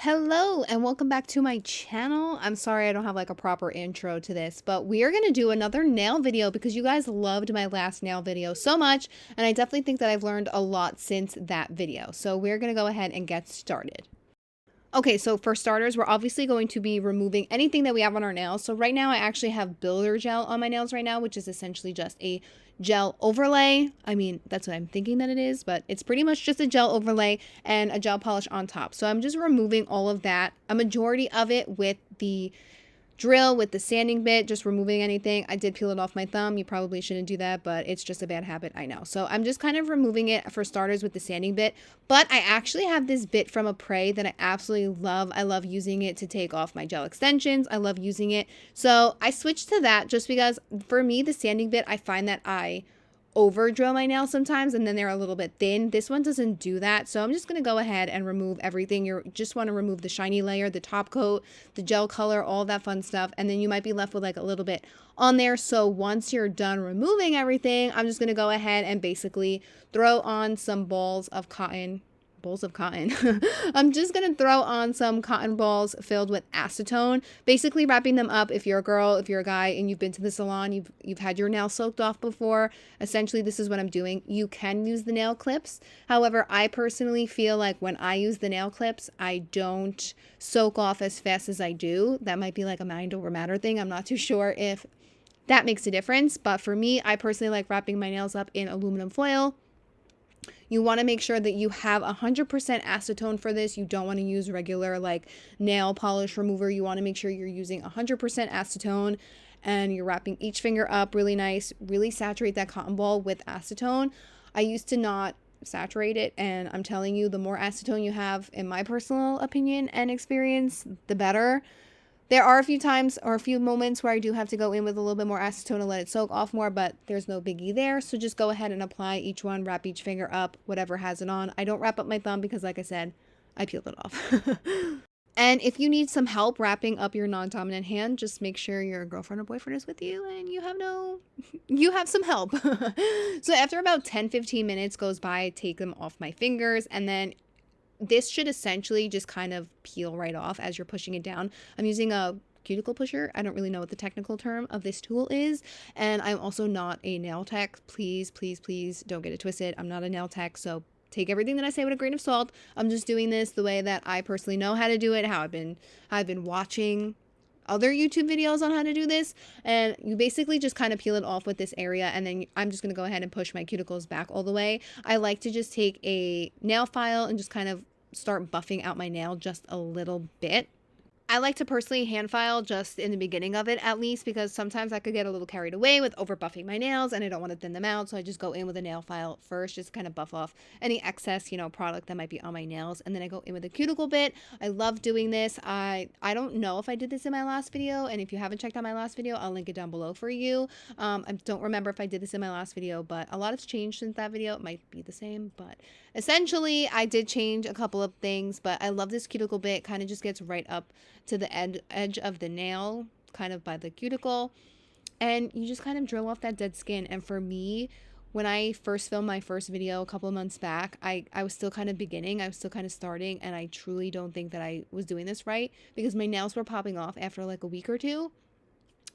Hello and welcome back to my channel. I'm sorry I don't have like a proper intro to this, but we are going to do another nail video because you guys loved my last nail video so much, and I definitely think that I've learned a lot since that video. So we're going to go ahead and get started. Okay, so for starters, we're obviously going to be removing anything that we have on our nails. So right now I actually have builder gel on my nails right now, which is essentially just a gel overlay. I mean, that's what I'm thinking that it is, but it's pretty much just a gel overlay and a gel polish on top. So I'm just removing all of that, a majority of it with the drill, with the sanding bit, just removing anything. I did peel it off my thumb. You probably shouldn't do that, but it's just a bad habit, I know. So I'm just kind of removing it for starters with the sanding bit. But I actually have this bit from Apres that I absolutely love. I love using it to take off my gel extensions. I love using it. So I switched to that just because for me, the sanding bit, I find that I over drill my nails sometimes and then they're a little bit thin. This one doesn't do that, so I'm just going to go ahead and remove everything. You just want to remove the shiny layer, the top coat, the gel color, all that fun stuff, and then you might be left with like a little bit on there. So once you're done removing everything, I'm just going to go ahead and basically throw on some balls of cotton. I'm just gonna throw on some cotton balls filled with acetone, basically wrapping them up. If you're a girl, if you're a guy and you've been to the salon, you've had your nails soaked off before, essentially this is what I'm doing. You can use the nail clips. However, I personally feel like when I use the nail clips, I don't soak off as fast as I do. That might be like a mind over matter thing. I'm not too sure if that makes a difference, but for me, I personally like wrapping my nails up in aluminum foil. You want to make sure that you have 100% acetone for this. You don't want to use regular like nail polish remover. You want to make sure you're using 100% acetone and you're wrapping each finger up really nice. Really saturate that cotton ball with acetone. I used to not saturate it, and I'm telling you, the more acetone you have, in my personal opinion and experience, the better. There are a few times or a few moments where I do have to go in with a little bit more acetone to let it soak off more, but there's no biggie there. So just go ahead and apply each one, wrap each finger up, whatever has it on. I don't wrap up my thumb because, like I said, I peeled it off. And if you need some help wrapping up your non-dominant hand, just make sure your girlfriend or boyfriend is with you and you have some help. So after about 10-15 minutes goes by, I take them off my fingers, and then this should essentially just kind of peel right off as you're pushing it down. I'm using a cuticle pusher. I don't really know what the technical term of this tool is. And I'm also not a nail tech. Please, please, please don't get it twisted. I'm not a nail tech, so take everything that I say with a grain of salt. I'm just doing this the way that I personally know how to do it, how I've been watching other YouTube videos on how to do this, and you basically just kind of peel it off with this area, and then I'm just going to go ahead and push my cuticles back all the way. I like to just take a nail file and just kind of start buffing out my nail just a little bit. I like to personally hand file just in the beginning of it at least, because sometimes I could get a little carried away with over buffing my nails and I don't want to thin them out. So I just go in with a nail file first, just kind of buff off any excess, product that might be on my nails. And then I go in with a cuticle bit. I love doing this. I don't know if I did this in my last video. And if you haven't checked out my last video, I'll link it down below for you. I don't remember if I did this in my last video, but a lot has changed since that video. It might be the same, but essentially I did change a couple of things. But I love this cuticle bit. Kind of just gets right up to the edge of the nail, kind of by the cuticle, and you just kind of drill off that dead skin. And for me, when I first filmed my first video a couple of months back, I was still kind of beginning, I was still kind of starting, and I truly don't think that I was doing this right, because my nails were popping off after like a week or two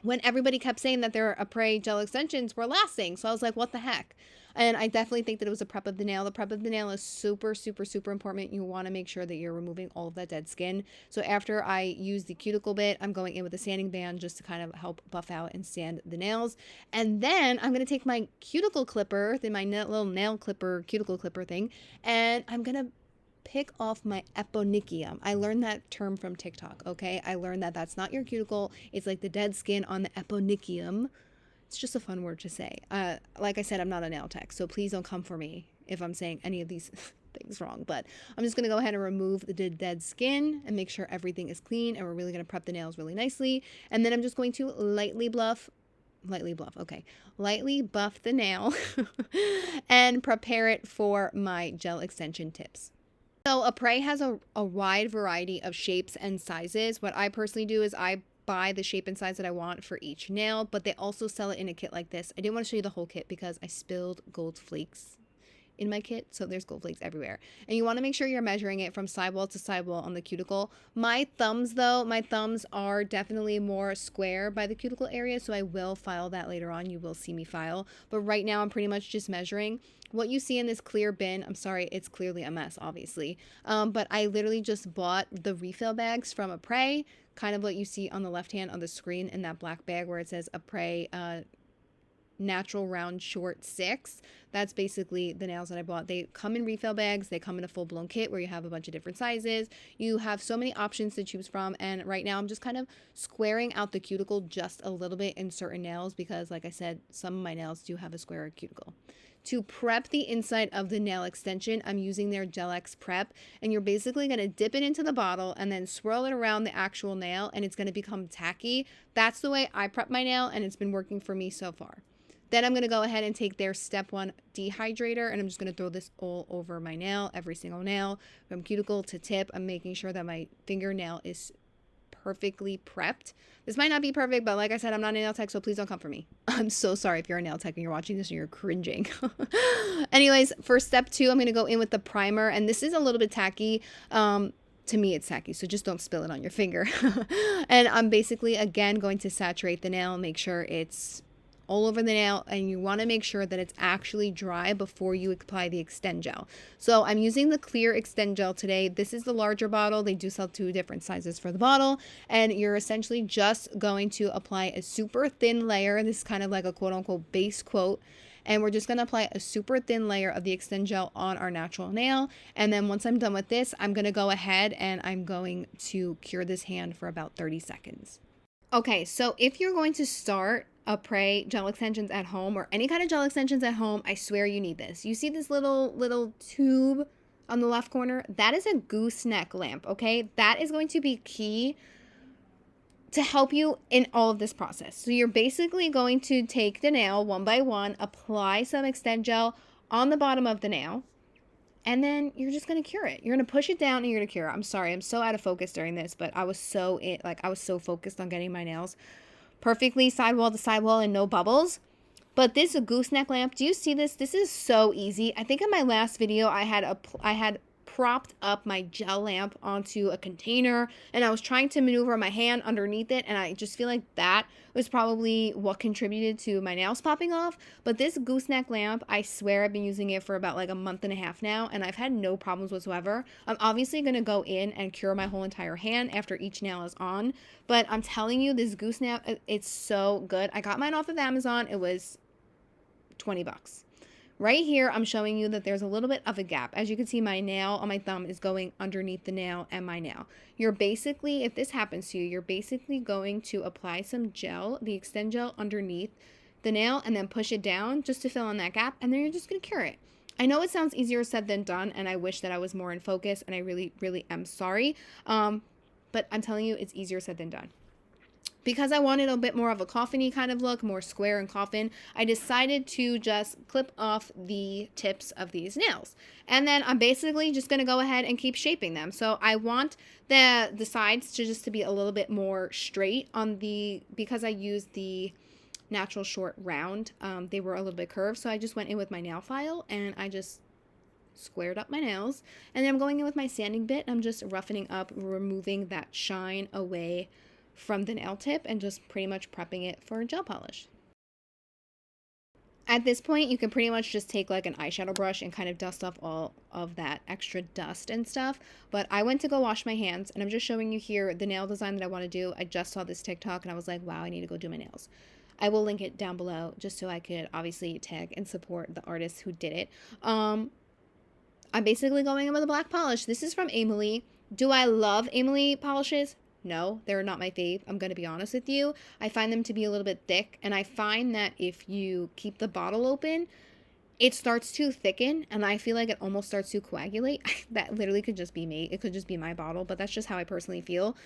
when everybody kept saying that their Apres gel extensions were lasting. So I was like, what the heck? And I definitely think that it was a prep of the nail. The prep of the nail is super, super, super important. You want to make sure that you're removing all of that dead skin. So after I use the cuticle bit, I'm going in with a sanding band just to kind of help buff out and sand the nails. And then I'm going to take my cuticle clipper, my little nail clipper, cuticle clipper thing, and I'm going to pick off my eponychium. I learned that term from TikTok, okay? I learned that that's not your cuticle. It's like the dead skin on the eponychium. It's just a fun word to say. Like I said, I'm not a nail tech, so please don't come for me if I'm saying any of these things wrong. But I'm just going to go ahead and remove the dead skin and make sure everything is clean, and we're really going to prep the nails really nicely. And then I'm just going to lightly buff the nail and prepare it for my gel extension tips. So Apres has a wide variety of shapes and sizes. What I personally do is I buy the shape and size that I want for each nail, but they also sell it in a kit like this. I didn't want to show you the whole kit because I spilled gold flakes in my kit, so there's gold flakes everywhere. And you want to make sure you're measuring it from sidewall to sidewall on the cuticle. My thumbs are definitely more square by the cuticle area, so I will file that later on. You will see me file. But right now I'm pretty much just measuring. What you see in this clear bin, I'm sorry, it's clearly a mess, obviously. But I literally just bought the refill bags from Apres, kind of what you see on the left hand on the screen in that black bag where it says Apres natural round short 6. That's basically the nails that I bought. They come in refill bags. They come in a full-blown kit where you have a bunch of different sizes. You have so many options to choose from, and right now I'm just kind of squaring out the cuticle just a little bit in certain nails because, like I said, some of my nails do have a squarer cuticle. To prep the inside of the nail extension, I'm using their Gel X Prep, and you're basically going to dip it into the bottle and then swirl it around the actual nail, and it's going to become tacky. That's the way I prep my nail, and it's been working for me so far. Then I'm going to go ahead and take their Step 1 Dehydrator, and I'm just going to throw this all over my nail, every single nail, from cuticle to tip. I'm making sure that my fingernail is perfectly prepped. This might not be perfect, but like I said, I'm not a nail tech, so please don't come for me. I'm so sorry if you're a nail tech and you're watching this and you're cringing. Anyways, for step 2, I'm going to go in with the primer, and this is a little bit tacky. To me, it's tacky, so just don't spill it on your finger. And I'm basically, again, going to saturate the nail, make sure it's all over the nail, and you want to make sure that it's actually dry before you apply the Extend Gel. So I'm using the clear Extend Gel today. This is the larger bottle. They do sell 2 different sizes for the bottle, and you're essentially just going to apply a super thin layer. This is kind of like a quote-unquote base coat, and we're just going to apply a super thin layer of the Extend Gel on our natural nail. And then once I'm done with this, I'm going to go ahead and I'm going to cure this hand for about 30 seconds. Okay, so if you're going to start Apres gel extensions at home or any kind of gel extensions at home, I swear you need this. You see this little tube on the left corner? That is a gooseneck lamp, okay? That is going to be key to help you in all of this process. So you're basically going to take the nail one by one, apply some Extend Gel on the bottom of the nail, and then you're just going to cure it. You're going to push it down and you're going to cure it. I'm sorry, I'm so out of focus during this, but I was so focused on getting my nails perfectly sidewall to sidewall and no bubbles. But this gooseneck lamp, do you see this? This is so easy. I think in my last video I had propped up my gel lamp onto a container and I was trying to maneuver my hand underneath it, and I just feel like that was probably what contributed to my nails popping off. But this gooseneck lamp, I swear I've been using it for about like a month and a half now, and I've had no problems whatsoever. I'm obviously going to go in and cure my whole entire hand after each nail is on, but I'm telling you, this gooseneck, it's so good. I got mine off of Amazon. It was $20. Right here, I'm showing you that there's a little bit of a gap. As you can see, my nail on my thumb is going underneath the nail and my nail. You're basically, if this happens to you, you're basically going to apply some gel, the Extend Gel, underneath the nail and then push it down just to fill in that gap, and then you're just going to cure it. I know it sounds easier said than done, and I wish that I was more in focus, and I really, really am sorry. But I'm telling you, it's easier said than done. Because I wanted a bit more of a coffin-y kind of look, more square and coffin, I decided to just clip off the tips of these nails. And then I'm basically just going to go ahead and keep shaping them. So I want the sides to be a little bit more straight on because I used the natural short round, they were a little bit curved. So I just went in with my nail file and I just squared up my nails. And then I'm going in with my sanding bit. I'm just roughening up, removing that shine away from the nail tip and just pretty much prepping it for gel polish. At this point, you can pretty much just take like an eyeshadow brush and kind of dust off all of that extra dust and stuff. But I went to go wash my hands, and I'm just showing you here the nail design that I want to do. I just saw this TikTok and I was like, wow, I need to go do my nails. I will link it down below just so I could obviously tag and support the artist who did it. I'm basically going in with a black polish. This is from Emily. Do I love Emily polishes? No, they're not my fave. I'm going to be honest with you. I find them to be a little bit thick, and I find that if you keep the bottle open, it starts to thicken, and I feel like it almost starts to coagulate. That literally could just be me. It could just be my bottle, but that's just how I personally feel.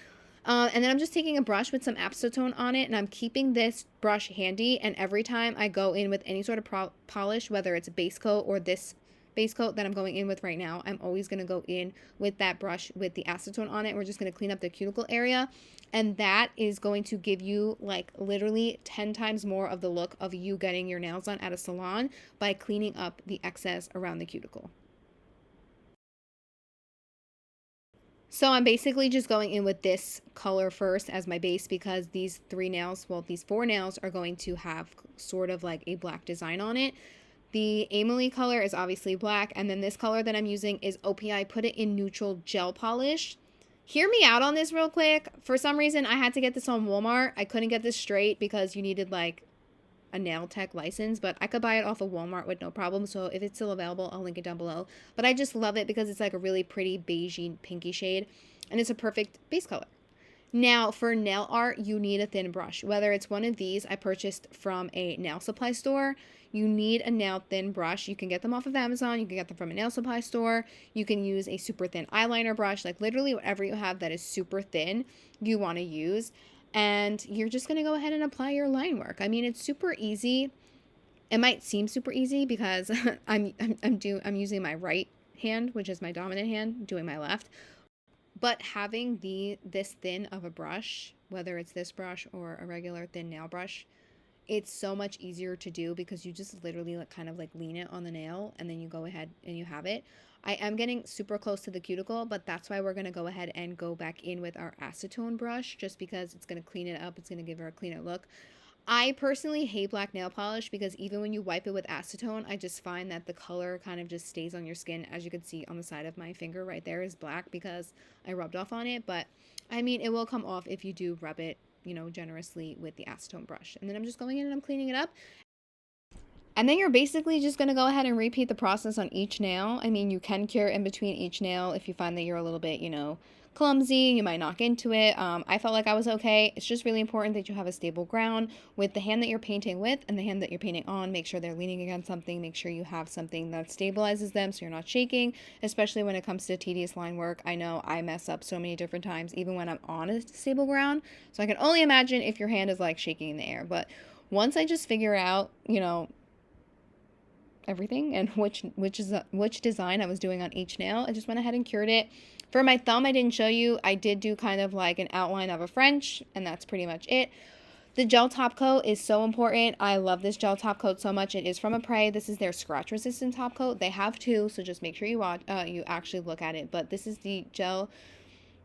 And then I'm just taking a brush with some acetone on it, and I'm keeping this brush handy, and every time I go in with any sort of polish, whether it's a base coat or this base coat that I'm going in with right now, I'm always going to go in with that brush with the acetone on it. We're just going to clean up the cuticle area. And that is going to give you like literally 10 times more of the look of you getting your nails done at a salon by cleaning up the excess around the cuticle. So I'm basically just going in with this color first as my base because these these 4 nails are going to have sort of like a black design on it. The Emily color is obviously black, and then this color that I'm using is OPI. Put it in neutral gel polish. Hear me out on this real quick. For some reason, I had to get this on Walmart. I couldn't get this straight because you needed like a nail tech license, but I could buy it off of Walmart with no problem. So if it's still available, I'll link it down below. But I just love it because it's like a really pretty beigey pinky shade, and it's a perfect base color. Now, for nail art, you need a thin brush. Whether it's one of these I purchased from a nail supply store, you need a nail thin brush. You can get them off of Amazon. You can get them from a nail supply store. You can use a super thin eyeliner brush. Like literally whatever you have that is super thin, you want to use. And you're just going to go ahead and apply your line work. I mean, it's super easy. It might seem super easy because I'm using my right hand, which is my dominant hand, doing my left. But having this thin of a brush, whether it's this brush or a regular thin nail brush, it's so much easier to do because you just literally like kind of like lean it on the nail and then you go ahead and you have it. I am getting super close to the cuticle, but that's why we're going to go ahead and go back in with our acetone brush just because it's going to clean it up. It's going to give her a cleaner look. I personally hate black nail polish because even when you wipe it with acetone, I just find that the color kind of just stays on your skin. As you can see on the side of my finger right there is black because I rubbed off on it. But I mean, it will come off if you do rub it, you know, generously with the acetone brush. And then I'm just going in and I'm cleaning it up. And then you're basically just going to go ahead and repeat the process on each nail. I mean, you can cure in between each nail if you find that you're a little bit, you know, clumsy, you might knock into it. I felt like I was okay. It's just really important that you have a stable ground with the hand that you're painting with and the hand that you're painting on. Make sure they're leaning against something. Make sure you have something that stabilizes them so you're not shaking, especially when it comes to tedious line work. I know I mess up so many different times, even when I'm on a stable ground. So I can only imagine if your hand is like shaking in the air. But once I just figure out, you know, everything and which design I was doing on each nail, I just went ahead and cured it. For my thumb, I didn't show you. I did do kind of like an outline of a French, and that's pretty much it. The gel top coat is so important. I love this gel top coat so much. It is from Apres. This is their scratch resistant top coat. They have 2, so just make sure you actually look at it. But this is the gel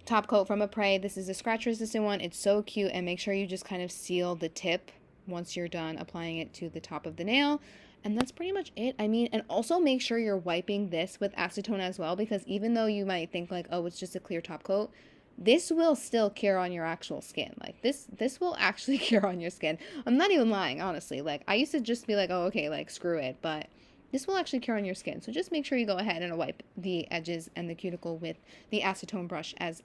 top coat from Apres. This is a scratch resistant one. It's so cute, and make sure you just kind of seal the tip once you're done applying it to the top of the nail. And that's pretty much it. I mean, and also make sure you're wiping this with acetone as well, because even though you might think like, oh, it's just a clear top coat, this will still cure on your actual skin. Like this will actually cure on your skin. I'm not even lying, honestly. Like I used to just be like, oh, okay, like screw it. But this will actually cure on your skin. So just make sure you go ahead and wipe the edges and the cuticle with the acetone brush as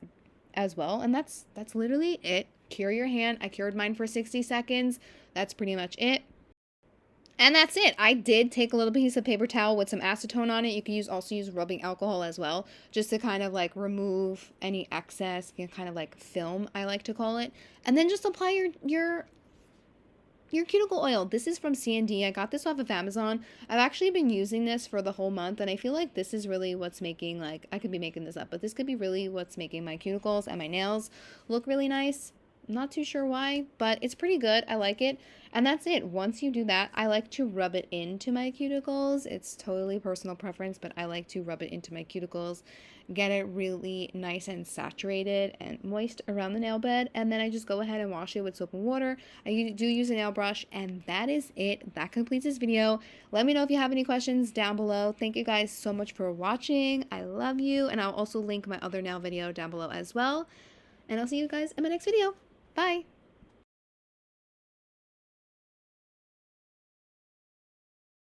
well. And that's literally it. Cure your hand. I cured mine for 60 seconds. That's pretty much it. And that's it. I did take a little piece of paper towel with some acetone on it. You can also use rubbing alcohol as well, just to kind of like remove any excess, you know, kind of like film, I like to call it. And then just apply your cuticle oil. This is from C&D. I got this off of Amazon. I've actually been using this for the whole month, and I feel like this is really what's making, like, I could be making this up, but this could be really what's making my cuticles and my nails look really nice. I'm not too sure why, but it's pretty good. I like it. And that's it. Once you do that, I like to rub it into my cuticles. It's totally personal preference, but I like to rub it into my cuticles, get it really nice and saturated and moist around the nail bed, and then I just go ahead and wash it with soap and water. I do use a nail brush, and that is it. That completes this video. Let me know if you have any questions down below. Thank you guys so much for watching. I love you, and I'll also link my other nail video down below as well. And I'll see you guys in my next video. Bye!